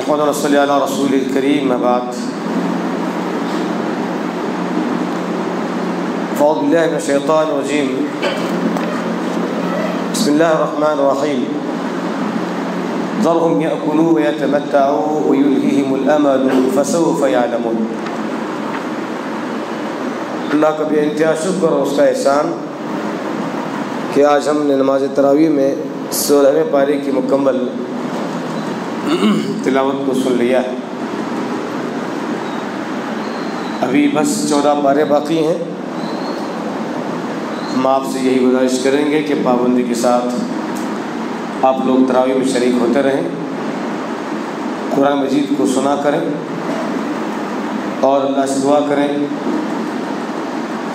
نحمده ونصلي على رسول الكريم ما بعد فأعوذ بالله من الشيطان الرجيم بسم الله الرحمن الرحيم ذرهم يأكلوا ويتمتعوا ويلهيهم الأمل فسوف يعلمون۔ اللہ کا بے انتہا شکر اور اس کا احسان کہ آج ہم نے نماز تراویح میں 16ویں پارے کی مکمل تلاوت کو سن لیا ہے۔ ابھی بس 14 پارے باقی ہیں۔ ہم آپ سے یہی گزارش کریں گے کہ پابندی کے ساتھ آپ لوگ تراویح میں شریک ہوتے رہیں، قرآن مجید کو سنا کریں اور اللہ سے دعا کریں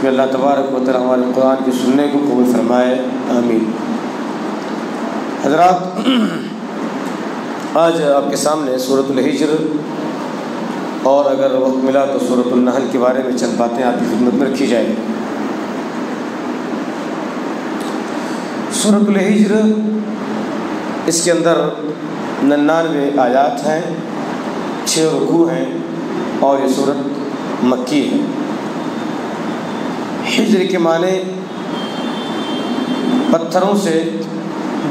کہ اللہ تبارک و تعالی ہمارے قرآن کے سننے کو قبول فرمائے، آمین۔ حضرات، آج آپ کے سامنے سورۃ الحجر اور اگر وقت ملا تو سورۃ النحل کے بارے میں چند باتیں آپ کی خدمت میں رکھی جائیں۔ سورۃ الحجر، اس کے اندر 99 آیات ہیں، 6 رکوع ہیں اور یہ سورت مکی ہے۔ حجر کے معنی پتھروں سے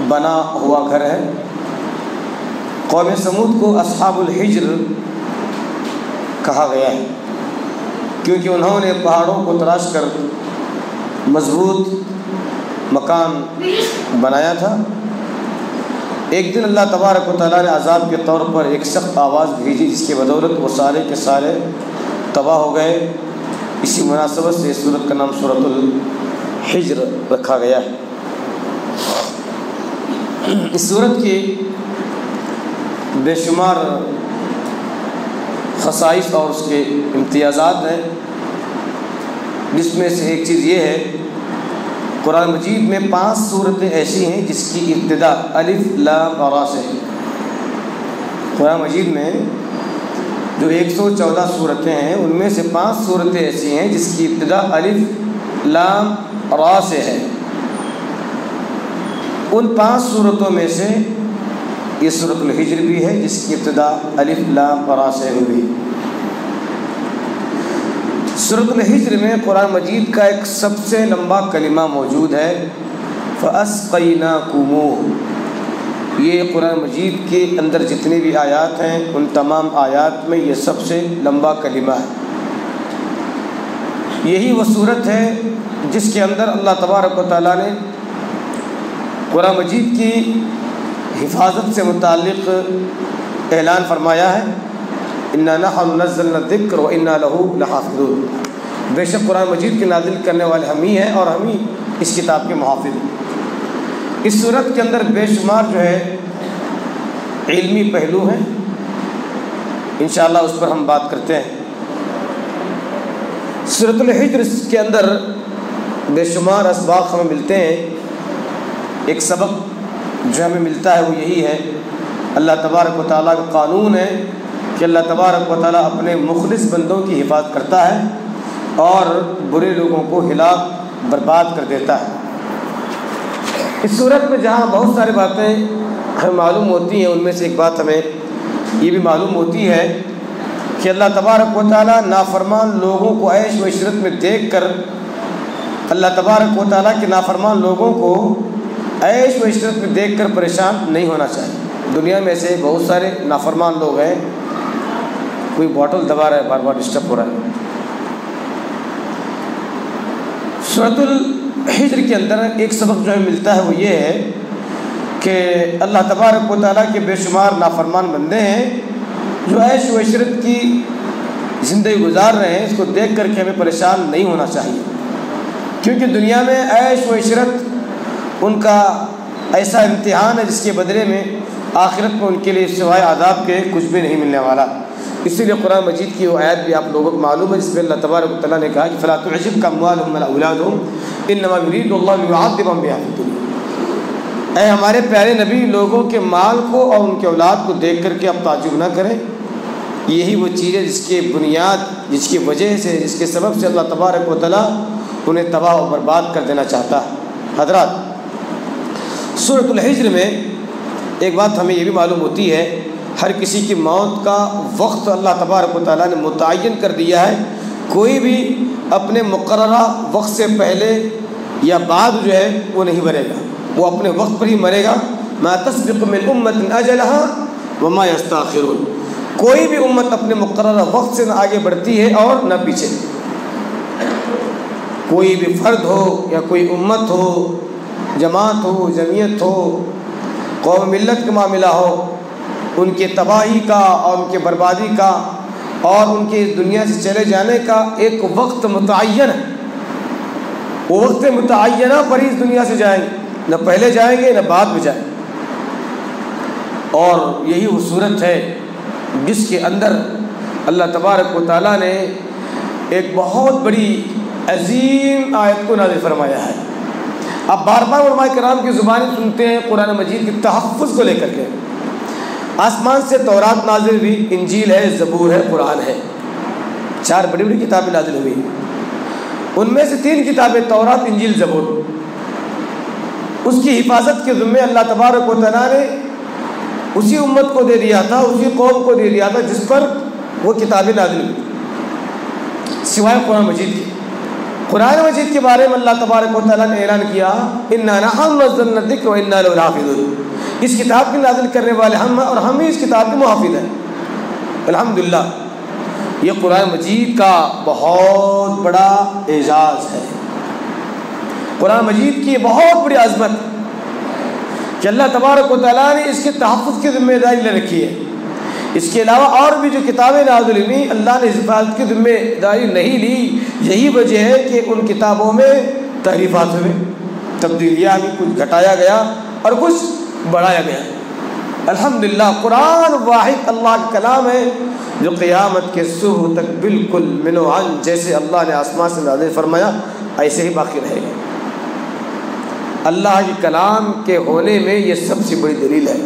بنا ہوا گھر ہے۔ قوم سمود کو اصحاب الحجر کہا گیا ہے کیونکہ انہوں نے پہاڑوں کو تراش کر مضبوط مکان بنایا تھا۔ ایک دن اللہ تبارک و تعالیٰ نے عذاب کے طور پر ایک سخت آواز بھیجی جس کی بدولت وہ سارے کے سارے تباہ ہو گئے۔ اسی مناسبت سے اس سورت کا نام سورۃ الحجر رکھا گیا ہے۔ اس سورت کی بے شمار خصائص اور اس کے امتیازات ہیں، جس میں سے ایک چیز یہ ہے قرآن مجید میں 5 سورتیں ایسی ہیں جس کی ابتدا الف لام اور را سے ہے۔ قرآن مجید میں جو 114 صورتیں ہیں ان میں سے 5 صورتیں ایسی ہیں جس کی ابتدا الف لام را سے ہے۔ ان 5 صورتوں میں سے یہ سورۃ الحجر بھی ہے جس کی ابتدا الف لام را سے ہوئی۔ سورۃ الحجر میں قرآن مجید کا ایک سب سے لمبا کلمہ موجود ہے، فَأَسْقَيْنَاكُمُوهُ۔ یہ قرآن مجید کے اندر جتنی بھی آیات ہیں ان تمام آیات میں یہ سب سے لمبا کلمہ ہے۔ یہی وہ صورت ہے جس کے اندر اللہ تبارک و تعالیٰ نے قرآن مجید کی حفاظت سے متعلق اعلان فرمایا ہے، اِنَّا نَحْنُ نَزَّلْنَا الذِّكْرَ وَإِنَّا لَهُ لَحَافِظُونَ۔ بے شک قرآن مجید کے نازل کرنے والے ہم ہی ہیں اور ہم ہی اس کتاب کے محافظ ہیں۔ اس صورت کے اندر بے شمار جو ہے علمی پہلو ہیں، انشاءاللہ اس پر ہم بات کرتے ہیں۔ سورۃ الحجر کے اندر بے شمار اسباق ہمیں ملتے ہیں۔ ایک سبق جو ہمیں ملتا ہے وہ یہی ہے، اللہ تبارک و تعالیٰ کا قانون ہے کہ اللہ تبارک و تعالیٰ اپنے مخلص بندوں کی حفاظت کرتا ہے اور برے لوگوں کو ہلاک برباد کر دیتا ہے۔ اس صورت میں جہاں بہت ساری باتیں ہمیں معلوم ہوتی ہیں ان میں سے ایک بات ہمیں یہ بھی معلوم ہوتی ہے کہ اللہ تبارک و تعالیٰ نافرمان لوگوں کو عیش و عشرت میں دیکھ کر اللہ تبارک و تعالیٰ کے نافرمان لوگوں کو عیش و عشرت میں دیکھ کر پریشان نہیں ہونا چاہیے۔ دنیا میں سے بہت سارے نافرمان لوگ ہیں، کوئی بوٹل دبا رہا ہے، بار بار ڈسٹرب ہو رہا ہے۔ سورۃ الحجر کے اندر ایک سبق جو ہمیں ملتا ہے وہ یہ ہے کہ اللہ تبارک و تعالیٰ کے بے شمار نافرمان بندے ہیں جو عیش و عشرت کی زندگی گزار رہے ہیں۔ اس کو دیکھ کر کے ہمیں پریشان نہیں ہونا چاہیے، کیونکہ دنیا میں عیش و عشرت ان کا ایسا امتحان ہے جس کے بدلے میں آخرت میں ان کے لیے سوائے عذاب کے کچھ بھی نہیں ملنے والا۔ اسی لیے قرآن مجید کی وہ آیت بھی آپ لوگوں کو معلوم ہے جس میں اللہ تبارک و تعالیٰ نے کہا کہ فَلَا تُعْجِبْكَ أَمْوَالُهُمْ وَلَا أَوْلَادُهُمْ إِنَّمَا يُرِيدُ اللَّهُ لِيُعَذِّبَهُم بِهَا فِي الدُّنْيَا۔ اے ہمارے پیارے نبی، لوگوں کے مال کو اور ان کے اولاد کو دیکھ کر کے اب تعجب نہ کریں، یہی وہ چیز ہے جس کی بنیاد، جس کی وجہ سے، جس کے سبب سے اللہ تبارک و تعالیٰ انہیں تباہ و برباد کر دینا چاہتا ہے۔ حضرات، سورۃ الحجر میں ایک بات ہمیں یہ بھی معلوم ہوتی ہے ہر کسی کی موت کا وقت اللہ تبارک و تعالیٰ نے متعین کر دیا ہے. کوئی بھی اپنے مقررہ وقت سے پہلے یا بعد جو ہے وہ نہیں مرے گا، وہ اپنے وقت پر ہی مرے گا. ما تسبق من امت اجلها وما یستاخرون. کوئی بھی امت اپنے مقررہ وقت سے نہ آگے بڑھتی ہے اور نہ پیچھے. کوئی بھی فرد ہو یا کوئی امت ہو، جماعت ہو، جمعیت ہو، قوم ملت کا معاملہ ہو، ان کے تباہی کا اور ان کے بربادی کا اور ان کے اس دنیا سے چلے جانے کا ایک وقت متعین ہے. وہ وقت متعینہ پر ہی اس دنیا سے جائیں گے، نہ پہلے جائیں گے نہ بعد میں جائیں گے. اور یہی وہ صورت ہے جس کے اندر اللہ تبارک و تعالیٰ نے ایک بہت بڑی عظیم آیت کو نازل فرمایا ہے. اب بار بار علماء کرام کی زبانی سنتے ہیں قرآن مجید کے تحفظ کو لے کر کے. آسمان سے تورات نازل ہوئی، انجیل ہے، زبور ہے، قرآن ہے، 4 بڑی بڑی کتابیں نازل ہوئی. ان میں سے 3 کتابیں تورات، انجیل، زبور، اس کی حفاظت کے ذمے اللہ تبارک و تعالیٰ نے اسی امت کو دے دیا تھا، اسی قوم کو دے دیا تھا جس پر وہ کتابیں نازل ہوئی، سوائے قرآن مجید کی. قرآن مجید کے بارے میں اللہ تبارک و تعالیٰ نے اعلان کیا اِنَّا نَحْنُ نَزَّلْنَا الذِّكْرَ وَإِنَّا لَهُ لَحَافِظُونَ. اس کتاب کی نازل کرنے والے ہم ہیں اور ہم ہی اس کتاب کے محافظ ہیں. الحمدللہ. یہ قرآن مجید کا بہت بڑا اعزاز ہے. قرآن مجید کی بہت بڑی عظمت کہ اللہ تبارک و تعالیٰ نے اس کے تحفظ کی ذمہ داری لے رکھی ہے. اس کے علاوہ اور بھی جو کتابیں نازل ہوئی اللہ نے حفاظت کی ذمہ داری نہیں لی. یہی وجہ ہے کہ ان کتابوں میں تحریفات ہوئے، تبدیلیاں بھی، کچھ گھٹایا گیا اور کچھ بڑھایا گیا. الحمدللہ قرآن واحد اللہ کا کلام ہے جو قیامت کے صبح تک بالکل من و عن جیسے اللہ نے آسمان سے نازل فرمایا ایسے ہی باقی رہے گا. اللہ کے کلام کے ہونے میں یہ سب سے بڑی دلیل ہے.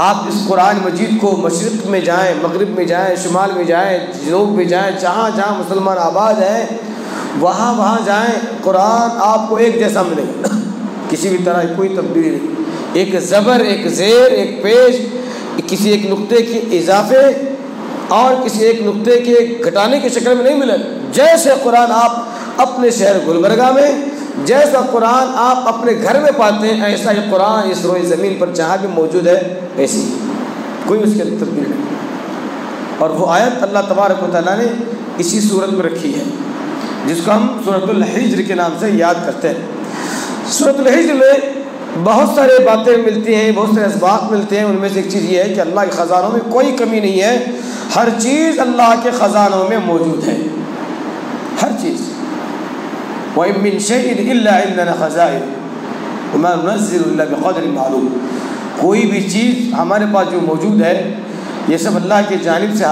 آپ اس قرآن مجید کو مشرق میں جائیں، مغرب میں جائیں، شمال میں جائیں، جنوب میں جائیں، جہاں جہاں مسلمان آباد ہیں وہاں وہاں جائیں، قرآن آپ کو ایک جیسا ملے گا، کسی بھی طرح کوئی تبدیلی نہیں. ایک زبر، ایک زیر، ایک پیش، کسی ایک نقطے کے اضافے اور کسی ایک نقطے کے گھٹانے کی شکل میں نہیں ملے. جیسے قرآن آپ اپنے شہر گلبرگہ میں، جیسا قرآن آپ اپنے گھر میں پاتے ہیں، ایسا ہی قرآن اس روئے زمین پر جہاں بھی موجود ہے ایسی کوئی اس کے تبدیل نہیں. اور وہ آیت اللہ تبارک و تعالیٰ نے اسی صورت میں رکھی ہے جس کو ہم سورۃ الحجر کے نام سے یاد کرتے ہیں. سورۃ الحجر میں بہت سارے باتیں ملتی ہیں، بہت سارے اسباق ملتے ہیں. ان میں سے ایک چیز یہ ہے کہ اللہ کے خزانوں میں کوئی کمی نہیں ہے، ہر چیز اللہ کے خزانوں میں موجود ہے، ہر چیز. وَإِن مِّن شَيْءٍ إِلَّا عِندَنَا خَزَائِنُهُ وَمَا نُنَزِّلُ إِلَّا بِقَدْرٍ مَّعْلُومٍ. کوئی بھی چیز ہمارے پاس جو موجود ہے یہ سب اللہ کی جانب سے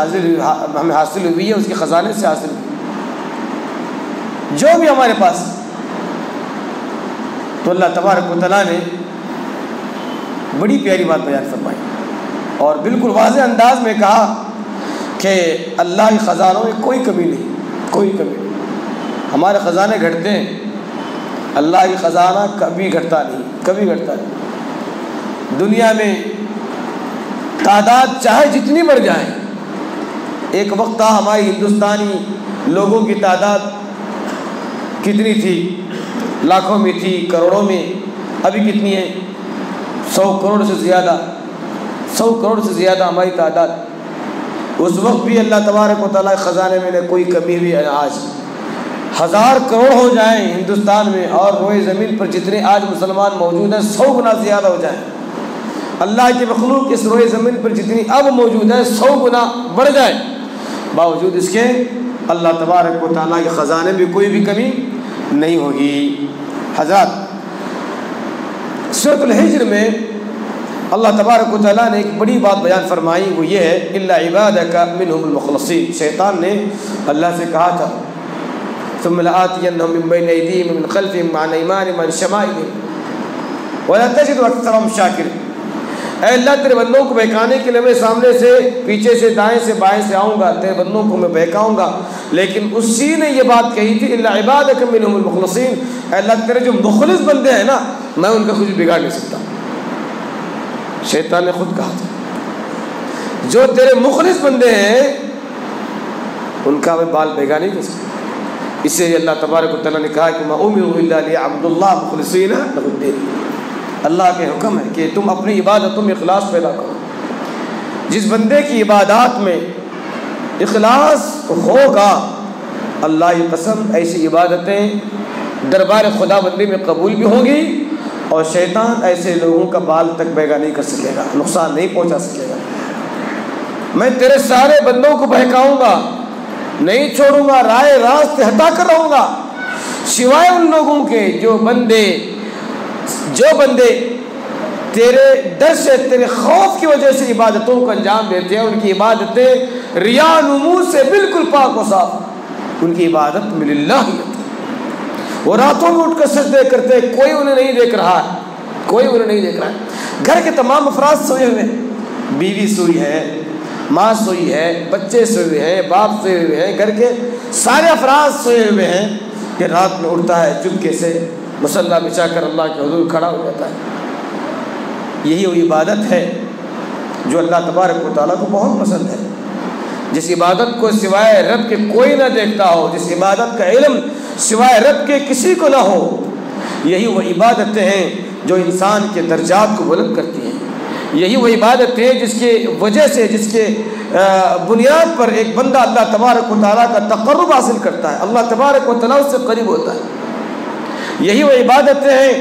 ہمیں حاصل ہوئی ہے، اس کے خزانے سے حاصل ہوئی. جو بھی ہمارے پاس تو اللہ تبارک و تعالیٰ نے بڑی پیاری بات بیان فرمائی اور بالکل واضح انداز میں کہا کہ اللہ کے خزانوں میں کوئی کمی نہیں، کوئی کمی نہیں. ہمارے خزانے گھٹتے ہیں، اللہ کی خزانہ کبھی گھٹتا نہیں، کبھی گھٹتا نہیں. دنیا میں تعداد چاہے جتنی بڑھ جائے، ایک وقت تھا ہماری ہندوستانی لوگوں کی تعداد کتنی تھی؟ لاکھوں میں تھی، کروڑوں میں. ابھی کتنی ہے؟ 100 کروڑ سے زیادہ، 100 کروڑ سے زیادہ ہماری تعداد. اس وقت بھی اللہ تبارک و تعالیٰ خزانے میں نے کوئی کمی بھی. آج 1000 کروڑ ہو جائیں ہندوستان میں اور روئے زمین پر جتنے آج مسلمان موجود ہیں 100 گنا زیادہ ہو جائیں. اللہ کی مخلوق اس روئے زمین پر جتنی اب موجود ہے 100 گنا بڑھ جائے، باوجود اس کے اللہ تبارک و تعالیٰ کے خزانے میں کوئی بھی کمی نہیں ہوگی. حضرات سورۃ الحجر میں اللہ تبارک و تعالیٰ نے ایک بڑی بات بیان فرمائی، وہ یہ ہے الا عبادک منہم المخلصین. شیطان نے اللہ سے کہا تھا ثم لآتینہم من بین ایدیہم ومن خلفہم وعن ایمانہم وعن شمائلہم ولا تجد اکثرہم شاکرین. اے اللہ تیرے بندوں کو بہکانے کے لیے میں سامنے سے، پیچھے سے، دائیں سے، بائیں سے آؤں گا، تیرے بندوں کو میں بہکاؤں گا. لیکن اسی نے یہ بات کہی تھی الا عبادک منہم المخلصین، اے اللہ تیرے جو مخلص بندے ہیں نا میں ان کا کچھ بگاڑ نہیں سکتا. شیطان نے خود کہا تھا جو تیرے مخلص بندے ہیں ان کا میں بال بیگا نہیں کر سکتا۔ اس سے اللہ تبارک و تعالیٰ نے کہا کہ ما امروا الا لیعبدوا اللہ مخلصین لہ الدین، اللہ کے حکم ہے کہ تم اپنی عبادتوں میں اخلاص پیدا کرو۔ جس بندے کی عبادات میں اخلاص ہوگا، اللہ کی قسم ایسی عبادتیں دربار خدا بندی میں قبول بھی ہوں گی، اور شیطان ایسے لوگوں کا بال تک بیگا نہیں کر سکے گا، نقصان نہیں پہنچا سکے گا۔ میں تیرے سارے بندوں کو بہکاؤں گا، نہیں چھوڑوں گا، رائے راست ہٹا کر رہوں گا، سوائے ان لوگوں کے جو بندے تیرے ڈر سے، تیرے خوف کی وجہ سے عبادتوں کو انجام دیتے ہیں، ان کی عبادتیں ریا نمود سے بالکل پاک و صاف، ان کی عبادت من اللہ ہی ہوتی ہے۔ وہ راتوں میں اٹھ کر سجدے کرتے، کوئی انہیں نہیں دیکھ رہا ہے، کوئی انہیں نہیں دیکھ رہا ہے۔ گھر کے تمام افراد سوئے ہوئے ہیں، بیوی سوئی ہے، ماں سوئی ہے، بچے سوئے ہوئے ہیں، باپ سوئے ہوئے ہیں، گھر کے سارے افراد سوئے ہوئے ہیں، کہ رات میں اٹھتا ہے چپکے سے مصلی بچھا کر اللہ کے حضور کھڑا ہو جاتا ہے۔ یہی وہ عبادت ہے جو اللہ تبارک و تعالیٰ کو بہت پسند ہے، جس عبادت کو سوائے رب کے کوئی نہ دیکھتا ہو، جس عبادت کا علم سوائے رب کے کسی کو نہ ہو۔ یہی وہ عبادتیں ہیں جو انسان کے درجات کو بلند کرتی ہیں، یہی وہ عبادت ہے جس کی وجہ سے، جس کے بنیاد پر ایک بندہ اللہ تبارک و تعالیٰ کا تقرب حاصل کرتا ہے، اللہ تبارک و تعالیٰ اس سے قریب ہوتا ہے۔ یہی وہ عبادتیں ہیں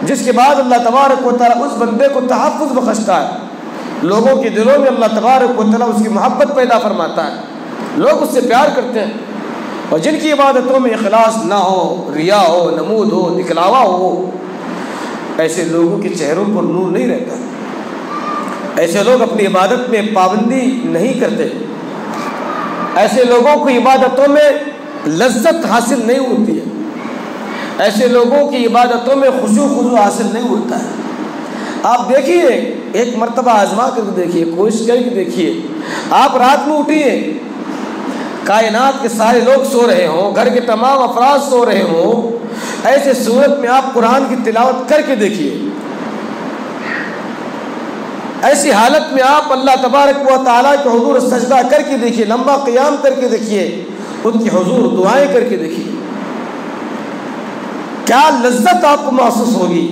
جس کے بعد اللہ تبارک و تعالیٰ اس بندے کو تحفظ بخشتا ہے، لوگوں کے دلوں میں اللہ تبارک و تعالیٰ اس کی محبت پیدا فرماتا ہے، لوگ اس سے پیار کرتے ہیں۔ اور جن کی عبادتوں میں اخلاص نہ ہو، ریا ہو، نمود ہو، دکھلاوا ہو، ایسے لوگوں کے چہروں پر نور نہیں رہتا، ایسے لوگ اپنی عبادت میں پابندی نہیں کرتے، ایسے لوگوں کو عبادتوں میں لذت حاصل نہیں ہوتی ہے، ایسے لوگوں کی عبادتوں میں خشوع حاصل نہیں ہوتا ہے۔ آپ دیکھیے، ایک مرتبہ آزما کر کے دیکھیے، کوشش کر کے دیکھیے، آپ رات میں اٹھیے، کائنات کے سارے لوگ سو رہے ہوں، گھر کے تمام افراد سو رہے ہوں، ایسے صورت میں آپ قرآن کی تلاوت کر کے دیکھیے، ایسی حالت میں آپ اللہ تبارک و تعالیٰ کے حضور سجدہ کر کے دیکھیے، لمبا قیام کر کے دیکھیے، ان کی حضور دعائیں کر کے دیکھیے، کیا لذت آپ کو محسوس ہوگی،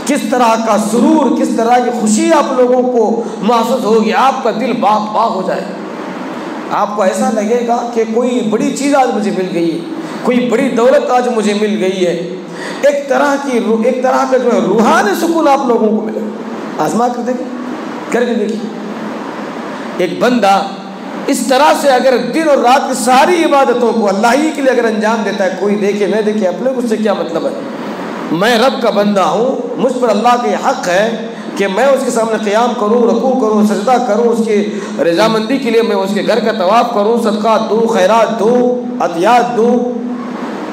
کس طرح کا سرور، کس طرح کی خوشی آپ لوگوں کو محسوس ہوگی، آپ کا دل باغ باغ ہو جائے گا، آپ کو ایسا لگے گا کہ کوئی بڑی چیز آج مجھے مل گئی ہے، کوئی بڑی دولت آج مجھے مل گئی ہے، ایک طرح کا جو ہے روحانی سکون آپ لوگوں کو ملے۔ آزما کر دیکھیں، کر کے دیکھیے، ایک بندہ اس طرح سے اگر دن اور رات کی ساری عبادتوں کو اللہ ہی کے لیے اگر انجام دیتا ہے، کوئی دیکھے نہ دیکھے، اپنے کو اس سے کیا مطلب ہے، میں رب کا بندہ ہوں، مجھ پر اللہ کا یہ حق ہے کہ میں اس کے سامنے قیام کروں، رکوع کروں، سجدہ کروں، اس کی رضامندی کے لیے میں اس کے گھر کا طواف کروں، صدقات دوں، خیرات دوں، عطیات دوں،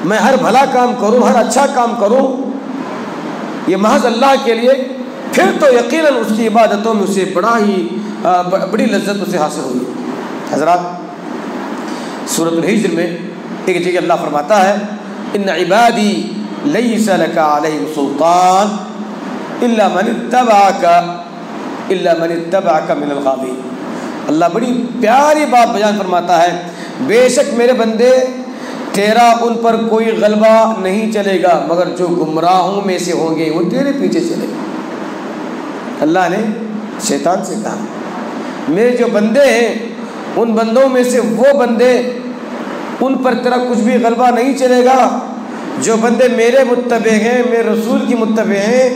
میں ہر بھلا کام کروں، ہر اچھا کام کروں، یہ محض اللہ کے لیے، پھر تو یقیناً اس کی عبادتوں میں اسے بڑی لذت اسے حاصل ہوئی۔ حضرات، سورۃ الحجر میں ایک جگہ اللہ فرماتا ہے، ان عبادی لیس لک علیہم سلطان الا من اتبعک من الغاوین۔ اللہ بڑی پیاری بات بیان فرماتا ہے، بے شک میرے بندے تیرا ان پر کوئی غلبہ نہیں چلے گا مگر جو گمراہوں میں سے ہوں گے وہ تیرے پیچھے چلے گا۔ اللہ نے شیطان سے کہا، میرے جو بندے ہیں ان بندوں میں سے وہ بندے، ان پر تیرا کچھ بھی غلبہ نہیں چلے گا، جو بندے میرے متبع ہیں، میرے رسول کی متبع ہیں،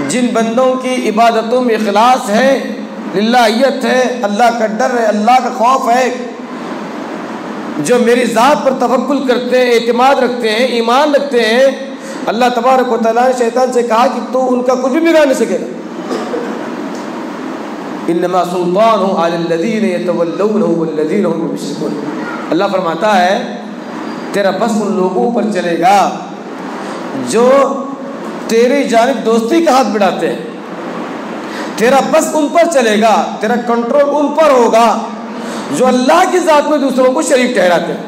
جن بندوں کی عبادتوں میں اخلاص ہے، للہیت ہے، اللہ کا ڈر ہے، اللہ کا خوف ہے، جو میری ذات پر توکل کرتے ہیں، اعتماد رکھتے ہیں، ایمان رکھتے ہیں، اللہ تبارک و تعالیٰ نے شیطان سے کہا کہ تو ان کا کچھ بھی بگاڑ نہیں سکے گا۔ انما سلطانہ علی الذین یتولونہ والذین هم مشرکون۔ اللہ فرماتا ہے تیرا بس ان لوگوں پر چلے گا جو تیری جانب دوستی کا ہاتھ بڑھاتے ہیں، تیرا بس ان پر چلے گا، تیرا کنٹرول ان پر ہوگا جو اللہ کی ذات میں دوسروں کو شریک ٹھہراتے ہیں،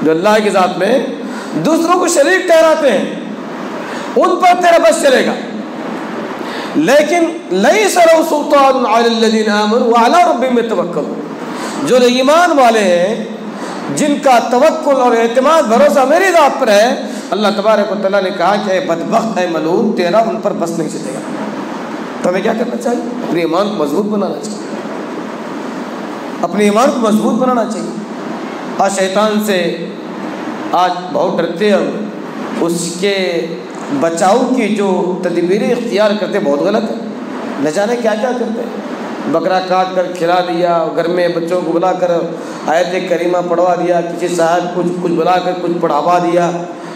جو اللہ کی ذات میں دوسروں کو شریک ٹھہراتے ہیں، ان پر تیرا بس چلے گا۔ لیکن لیس لہ سلطان علی الذین آمنوا وعلی ربہم یتوکلون، جو ایمان والے ہیں جن کا توکل اور اعتماد بھروسہ میری ذات پر ہے، اللہ تبارک و تعالیٰ نے کہا کہ اے بدبخت، اے ملعون، تیرا ان پر بس نہیں چلے گا۔ تو ہمیں کیا کرنا چاہیے؟ اپنے ایمان کو مضبوط بنانا چاہیے، اپنے ایمان کو مضبوط بنانا چاہیے۔ آج شیطان سے آج بہت ڈرتے ہیں، اس کے بچاؤ کی جو تدبیریں اختیار کرتے بہت غلط ہے، نہ جانے کیا کیا کرتے ہیں۔ بکرا کاٹ کر کھلا دیا، گھر میں بچوں کو بلا کر آیت کریمہ پڑھوا دیا، کسی صاحب کچھ بلا کر کچھ پڑھاوا دیا،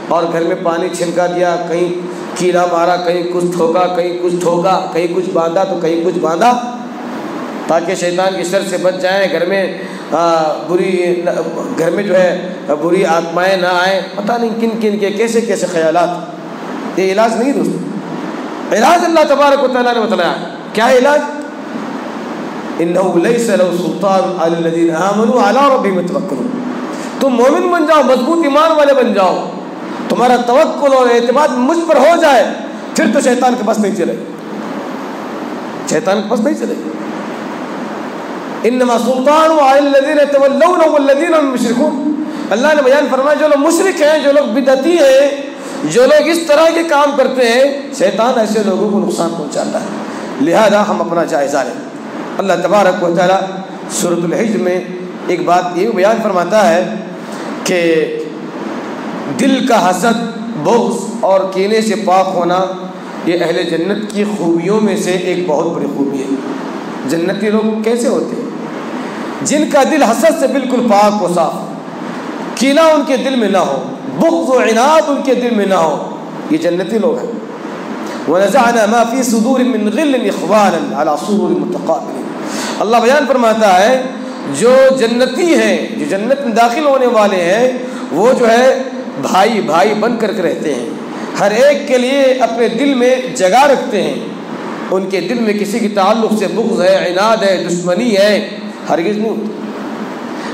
اور گھر میں پانی چھنکا دیا، کہیں کیڑا مارا، کہیں کچھ ٹھوکا، کہیں کچھ ٹھوکا، کہیں کچھ باندھا تو کہیں کچھ باندھا، تاکہ شیطان کی شر سے بچ جائیں، گھر میں جو ہے بری آتمائیں نہ آئیں۔ پتہ نہیں کن کن کے کیسے کیسے خیالات۔ یہ علاج نہیں دوست، علاج اللہ تبارک و تعالیٰ نے بتلایا۔ کیا علاج؟ انہ لیس لہ سلطان علی الذین آمنوا وعلی ربہم یتوکلون۔ تم مومن بن جاؤ، مضبوط ایمان والے بن جاؤ، تمہارا توکل اور اعتماد مجھ پر ہو جائے، پھر تو شیطان کے پاس نہیں چلے، شیطان کے پاس نہیں چلے۔ انما سلطان علی الذین یتولون والذین هم مشرکون۔ اللہ نے بیان فرمایا جو لوگ مشرک ہیں، جو لوگ بدعتی ہیں، جو لوگ اس طرح کے کام کرتے ہیں، شیطان ایسے لوگوں کو نقصان پہنچاتا ہے۔ لہذا ہم اپنا جائزہ لیں۔ اللہ تبارک و تعالیٰ سورۃ الحجر میں ایک بات یہ بیان فرماتا ہے کہ دل کا حسد، بغض اور کینے سے پاک ہونا یہ اہل جنت کی خوبیوں میں سے ایک بہت بڑی خوبی ہے۔ جنتی لوگ کیسے ہوتے ہیں؟ جن کا دل حسد سے بالکل پاک و صاف، کینہ ان کے دل میں نہ ہو، بغض و عناد ان کے دل میں نہ ہو، یہ جنتی لوگ ہیں۔ وَنَزَعْنَا مَا فِي صُدُورٍ مِّن غِلٍّ إِخْوَانًا عَلَىٰ سُرُرٍ مُتَقَابِلِينَ۔ اللہ بیان فرماتا ہے جو جنتی ہیں، جو جنت میں داخل ہونے والے ہیں، وہ جو ہے بھائی بھائی بن کر کے رہتے ہیں، ہر ایک کے لیے اپنے دل میں جگہ رکھتے ہیں، ان کے دل میں کسی کے تعلق سے بغض ہے، عناد ہے، دشمنی ہے، ہرگز نہیں۔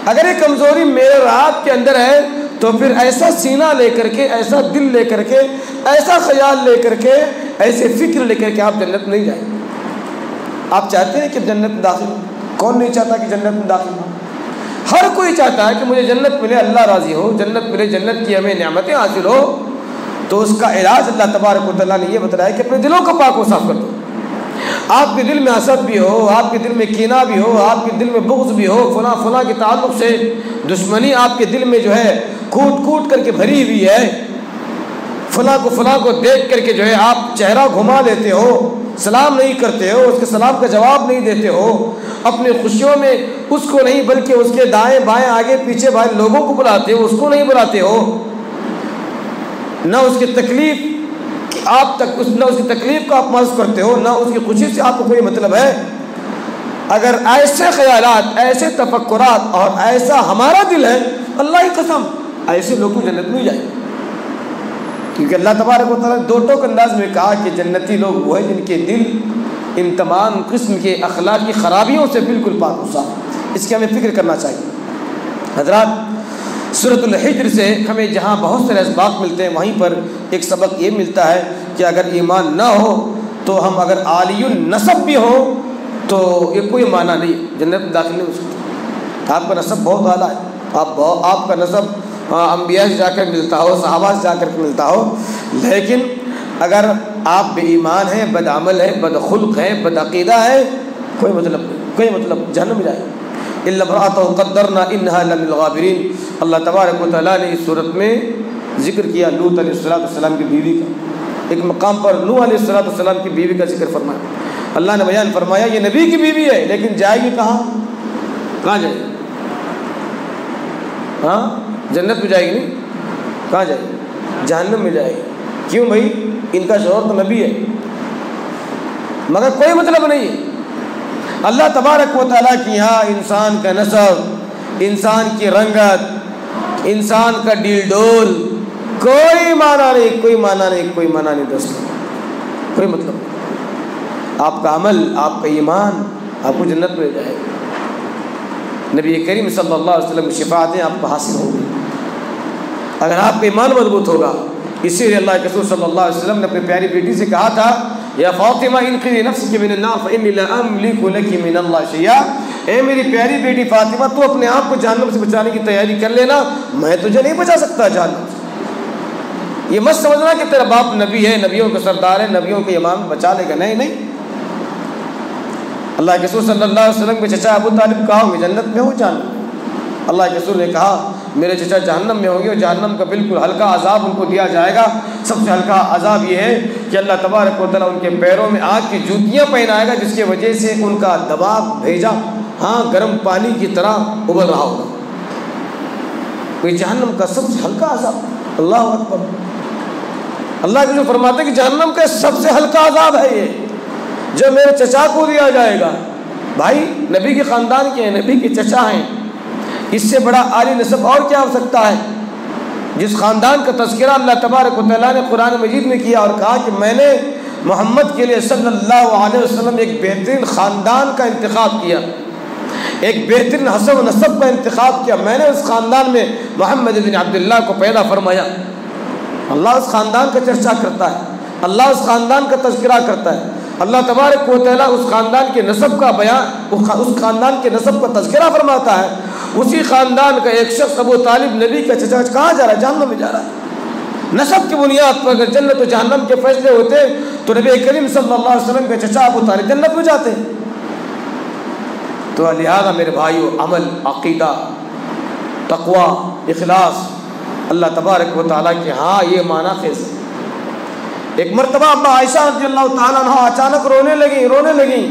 اگر یہ کمزوری میرے اور آپ کے اندر ہے تو پھر ایسا سینہ لے کر کے، ایسا دل لے کر کے، ایسا خیال لے کر کے، ایسے فکر لے کر کے آپ جنت نہیں جائیں۔ آپ چاہتے ہیں کہ جنت میں داخل ہو؟ کون نہیں چاہتا کہ جنت میں داخل ہو؟ ہر کوئی چاہتا ہے کہ مجھے جنت ملے، اللہ راضی ہو، جنت ملے، جنت کی ہمیں نعمتیں حاصل ہو۔ تو اس کا علاج اللہ تبارک و تعالیٰ نے یہ بتایا کہ اپنے دلوں کو پاک و صاف کر دو۔ آپ کے دل میں حسد بھی ہو، آپ کے دل میں کینہ بھی ہو، آپ کے دل میں بغض بھی ہو، فلاں فلاں کے تعلق سے دشمنی آپ کے دل میں جو ہے کوٹ کوٹ کر کے بھری ہوئی ہے، فلاں کو دیکھ کر کے جو ہے آپ چہرہ گھما لیتے ہو، سلام نہیں کرتے ہو، اس کے سلام کا جواب نہیں دیتے ہو، اپنی خوشیوں میں اس کو نہیں بلکہ اس کے دائیں بائیں آگے پیچھے بھائی لوگوں کو بلاتے ہو، اس کو نہیں بلاتے ہو، نہ اس کی تکلیف آپ تک نہ اس کی تکلیف کا آپ محسوس کرتے ہو، نہ اس کی خوشی سے آپ کو کوئی مطلب ہے۔ اگر ایسے خیالات، ایسے تفکرات اور ایسا ہمارا دل ہے، اللہ کی قسم ایسے لوگوں کو جنت نہیں جائے، کیونکہ اللہ تبارک و تعالیٰ نے دو ٹوک انداز میں کہا کہ جنتی لوگ وہ ہیں جن کے دل ان تمام قسم کے اخلاقی خرابیوں سے بالکل پاک و صاف۔ اس کی ہمیں فکر کرنا چاہیے۔ حضرات، سورۃ الحجر سے ہمیں جہاں بہت سارے اسباق ملتے ہیں، وہیں پر ایک سبق یہ ملتا ہے کہ اگر ایمان نہ ہو تو ہم اگر عالی النسب بھی ہوں تو یہ کوئی معنی نہیں، جنت میں داخل نہیں ہو سکتا۔ آپ کا نسب بہت اعلیٰ ہے، آپ کا نسب انبیاء سے جا کر ملتا ہو، صحابہ سے جا کر ملتا ہو، لیکن اگر آپ بے ایمان ہیں، بد عمل ہے، بد خلق ہے، بد عقیدہ ہے، کوئی مطلب نہیں، کوئی مطلب جہنم میں جائے۔ الا امرأته قدرنا انها لمن الغابرین۔ اللہ تبارک و تعالیٰ نے اس صورت میں ذکر کیا لوط علیہ السلام کی بیوی کا، ایک مقام پر نوح علیہ السلام کی بیوی کا ذکر فرمایا۔ اللہ نے بیان فرمایا یہ نبی کی بیوی ہے، لیکن جائے گی کہاں؟ کہاں جائے گی؟ ہاں، جنت میں جائے گی نہیں، کہاں جائے گی؟ جہنم میں جائے گی۔ کیوں بھائی؟ ان کا شوہر تو نبی ہے، مگر کوئی مطلب نہیں ہے۔ اللہ تبارک و تعالیٰ کی یہاں انسان کا نسب، انسان کی رنگت، انسان کا ڈیل ڈول کوئی معنی نہیں، کوئی معنی نہیں، کوئی معنی نہیں دوستوں، کوئی مطلب نہیں۔ آپ کا عمل، آپ کا ایمان آپ کو جنت میں جائے گا۔ نبی کریم صلی اللہ علیہ وسلم کی شفاعتیں آپ کو حاصل ہوں گی اگر آپ کا ایمان مضبوط ہوگا۔ اسی لیے اللہ کے رسول صلی اللہ علیہ وسلم نے اپنی پیاری بیٹی سے کہا تھا یا فاطمہ انقذی نفسک من النار فانی لا املک لک من اللہ شیئا، اے میری پیاری بیٹی فاطمہ تو اپنے آپ کو جہنم سے بچانے کی تیاری کر لینا، میں تجھے نہیں بچا سکتا جہنم سے۔ یہ مت سمجھنا کہ تیرا باپ نبی ہے، نبیوں کا سردار ہے، نبیوں کے امام بچا لے گا، نہیں نہیں۔ اللہ کے رسول صلی اللہ علیہ وسلم کے چچا ابو طالب کہا میں جنت میں ہوں جہنم، اللہ کے رسول نے کہا میرے چچا جہنم میں ہوں گے، اور جہنم کا بالکل ہلکا عذاب ان کو دیا جائے گا۔ سب سے ہلکا عذاب یہ ہے کہ اللہ تبارک و تعالیٰ ان کے پیروں میں آگ کی جوتیاں پہنائے گا، جس کی وجہ سے ان کا دباغ بھیجا گرم پانی کی طرح ابل رہا ہوگا۔ یہ جہنم کا سب سے ہلکا عذاب، اللہ اکبر۔ اللہ کے جو فرماتے ہیں کہ جہنم کا سب سے ہلکا عذاب ہے یہ جو میرے چچا کو دیا جائے گا۔ بھائی نبی کے خاندان کے ہیں، نبی کے چچا ہیں، اس سے بڑا عالی نسب اور کیا ہو سکتا ہے؟ جس خاندان کا تذکرہ اللہ تبارک و تعالیٰ نے قرآن مجید میں کیا اور کہا کہ میں نے محمد کے لیے صلی اللہ علیہ وسلم ایک بہترین خاندان کا انتخاب کیا، ایک بہترین حسب و نسب کا انتخاب کیا، میں نے اس خاندان میں محمد بن عبداللہ کو پیدا فرمایا۔ اللہ اس خاندان کا چرچا کرتا ہے، اللہ اس خاندان کا تذکرہ کرتا ہے، اللہ تبارک و تعالیٰ اس خاندان کے نسب کا بیان، اس خاندان کے نسب کا تذکرہ فرماتا ہے۔ اسی خاندان کا ایک شخص ابو طالب نبی کا چچا کہاں جا رہا ہے؟ جہنم میں جا رہا ہے۔ نسب کی بنیاد پر اگر جنت و جہنم کے فیصلے ہوتے تو نبی کریم صلی اللہ علیہ وسلم کے چچا ابو طالب جنت میں جاتے۔ تو لہذا میرے بھائیو، عمل، عقیدہ، تقوی، اخلاص اللہ تبارک و تعالیٰ کے ہاں یہ معنی خیز ہے۔ ایک مرتبہ اما عائشہ رضی اللہ تعالیٰ عنہ اچانک رونے لگیں۔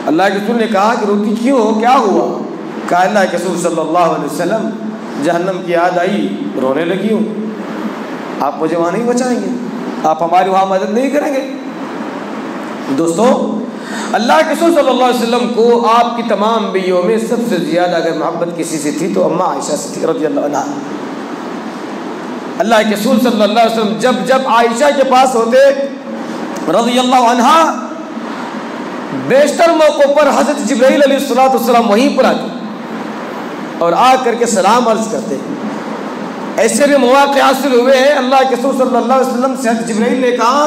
اللہ کے رسول نے کہا کہ روتی کیوں ہو، کیا ہوا؟ کہا اللہ کے رسول صلی اللہ علیہ وسلم جہنم کی یاد آئی، رونے لگی ہوں۔ آپ مجھے وہاں نہیں بچائیں گے، آپ ہماری وہاں مدد نہیں کریں گے۔ دوستو، اللہ کے رسول صلی اللہ علیہ وسلم کو آپ کی تمام بیویوں میں سب سے زیادہ اگر محبت کسی سے تھی تو اما عائشہ سے تھی رضی اللہ عنہا۔ اللہ کے رسول صلی اللہ علیہ وسلم جب عائشہ کے پاس ہوتے رضی اللہ عنہا، بیشتر موقع پر حضرت جبرائیل علیہ السلام وہیں پر آتے اور آ کر کے سلام عرض کرتے۔ ایسے بھی مواقع حاصل ہوئے ہیں، اللہ کے رسول صلی اللہ علیہ وسلم سے حضرت جبرائیل نے کہا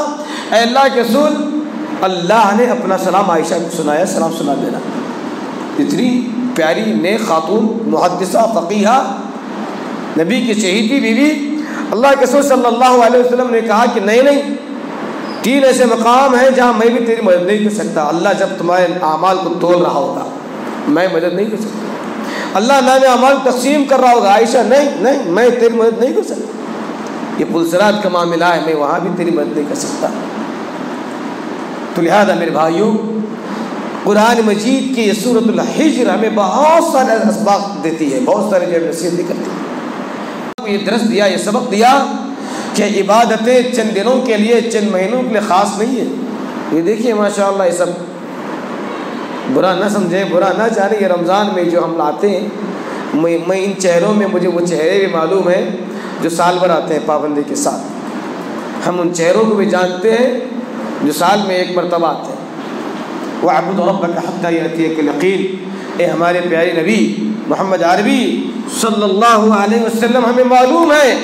اے اللہ کے رسول، اللہ نے اپنا سلام عائشہ کو سنایا، سلام سنا دینا۔ اتنی پیاری نیک خاتون، محدثہ، فقیہہ، نبی کی چہیتی بیوی، اللہ کے رسول صلی اللہ علیہ وسلم نے کہا کہ نہیں، 3 ایسے مقام ہیں جہاں میں بھی تیری مدد نہیں کر سکتا۔ اللہ جب تمہارے اعمال کو تول رہا ہوگا میں مدد نہیں کر سکتا، اللہ نام اعمال تقسیم کر رہا ہوگا، عائشہ نہیں میں تیری مدد نہیں کر سکتا، یہ پلسرات کا معاملہ ہے، میں وہاں بھی تیری مدد نہیں کر سکتا۔ تو لہذا میرے بھائیوں، قرآن مجید کی یہ سورۃ الحجر ہمیں بہت سارے اسباق دیتی ہے، بہت سارے جو نصیحت کرتی ہے۔ یہ درس دیا، یہ سبق دیا کہ عبادتیں چند دنوں کے لیے، چند مہینوں کے لیے خاص نہیں ہے۔ یہ دیکھیے ماشاءاللہ، یہ سب برا نہ سمجھیں، برا نہ جانیں، یہ رمضان میں جو ہم لاتے ہیں، میں ان چہروں میں مجھے وہ چہرے بھی معلوم ہیں جو سال بھر آتے ہیں پابندی کے ساتھ، ہم ان چہروں کو بھی جانتے ہیں جو سال میں ایک مرتبہ آتے ہیں۔ وَاعْبُدْ رَبَّكَ حَتَّى يَأْتِيَكَ الْيَقِينُ، اے ہمارے پیارے نبی محمد عربی صلی اللہ علیہ وسلم، ہمیں معلوم ہے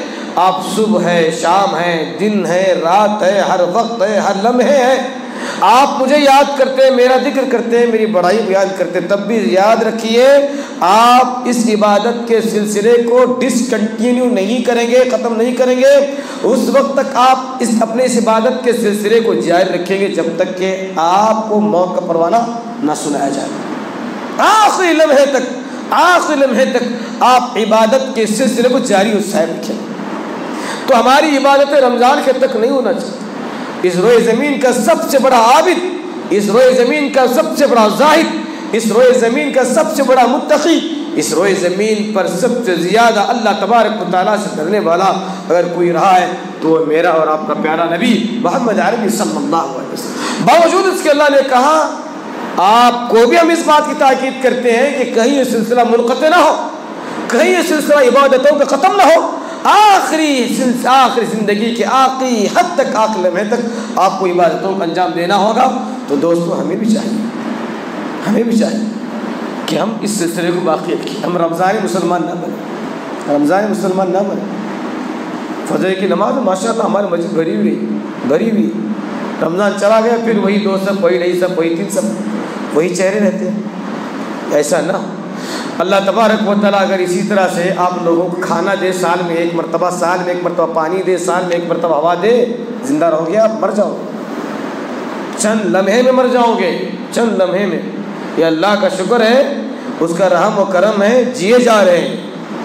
آپ صبح ہے، شام ہے، دن ہے، رات ہے، ہر وقت ہے، ہر لمحے ہے، آپ مجھے یاد کرتے ہیں، میرا ذکر کرتے ہیں، میری بڑائی بیان کرتے ہیں، تب بھی یاد رکھیے آپ اس عبادت کے سلسلے کو ڈسکنٹینیو نہیں کریں گے، ختم نہیں کریں گے، اس وقت تک آپ اپنے اس عبادت کے سلسلے کو جاری رکھیں گے جب تک کہ آپ کو موت کا پروانہ نہ سنایا جائے۔ آخری لمحے تک آپ عبادت کے سلسلے کو جاری و سائر رکھیں۔ تو ہماری عبادت رمضان کے تک نہیں ہونا چاہیے۔ اس روئے زمین کا سب سے بڑا عابد، اس روئے زمین کا سب سے بڑا زاہد، اس روئے زمین کا سب سے بڑا متقی، اس روئے زمین پر سب سے زیادہ اللہ تبارک و تعالیٰ سے ڈرنے والا اگر کوئی رہا ہے تو وہ میرا اور آپ کا پیارا نبی محمد عربی صلی اللہ علیہ وسلم۔ باوجود اس کے اللہ نے کہا آپ کو بھی ہم اس بات کی تاکید کرتے ہیں کہ کہیں یہ سلسلہ منقطع نہ ہو، کہیں یہ سلسلہ عبادتوں کا ختم نہ ہو، آخری زندگی کے آخری حد تک، آخری لمحے تک آپ کو عبادتوں کا انجام دینا ہوگا۔ تو دوستو ہمیں بھی چاہیے کہ ہم اس سلسلے کو باقی رکھیں، ہم رمضان مسلمان نہ بنیں۔ فجر کی نماز ماشاءاللہ ہماری مسجد بھری ہوئی، رمضان چلا گیا پھر وہی 2 صف، وہی نہیں صف، وہی 3 صف، وہی چہرے رہتے ہیں. ایسا نہ ہو. اللہ تبارک و تعالیٰ اگر اسی طرح سے آپ لوگوں کو کھانا دے، سال میں 1 مرتبہ، سال میں 1 مرتبہ پانی دے، سال میں 1 مرتبہ ہوا دے، زندہ رہو گے آپ؟ مر جاؤ، چند لمحے میں مر جاؤ گے، چند لمحے میں. یہ اللہ کا شکر ہے، اس کا رحم و کرم ہے. جیے جا رہے ہیں،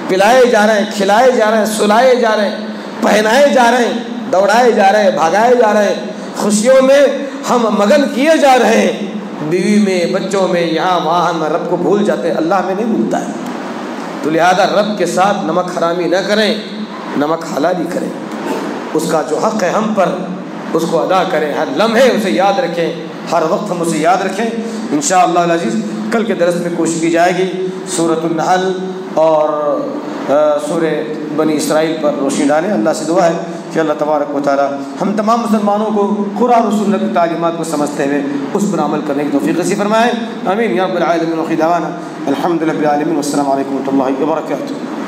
پلائے جا رہے ہیں، کھلائے جا رہے ہیں، سلائے جا رہے ہیں، پہنائے جا رہے ہیں، دوڑائے جا رہے ہیں، بھگائے جا رہے ہیں. خوشیوں میں ہم مگن کیے جا رہے ہیں، بیوی میں، بچوں میں، یہاں وہاں ہم رب کو بھول جاتے ہیں. اللہ میں نہیں بھولتا ہے. تو لہذا رب کے ساتھ نمک حرامی نہ کریں، نمک حلالی کریں. اس کا جو حق ہے ہم پر، اس کو ادا کریں. ہر لمحے اسے یاد رکھیں، ہر وقت ہم اسے یاد رکھیں. انشاءاللہ العزیز کل کے درس میں کوشش کی جائے گی سورۃ النحل اور سورہ بنی اسرائیل پر روشنی ڈالیں. اللہ سے دعا ہے کہ اللہ تبارک و تعالی ہم تمام مسلمانوں کو قرآن و سنت کی تعلیمات کو سمجھتے ہوئے اس پر عمل کرنے کی توفیق نصیب فرمائے. آمین یا رب العالمین. وآخر دعوانا الحمد للہ رب العالمین. والسلام علیکم ورحمۃ اللہ وبرکاتہ.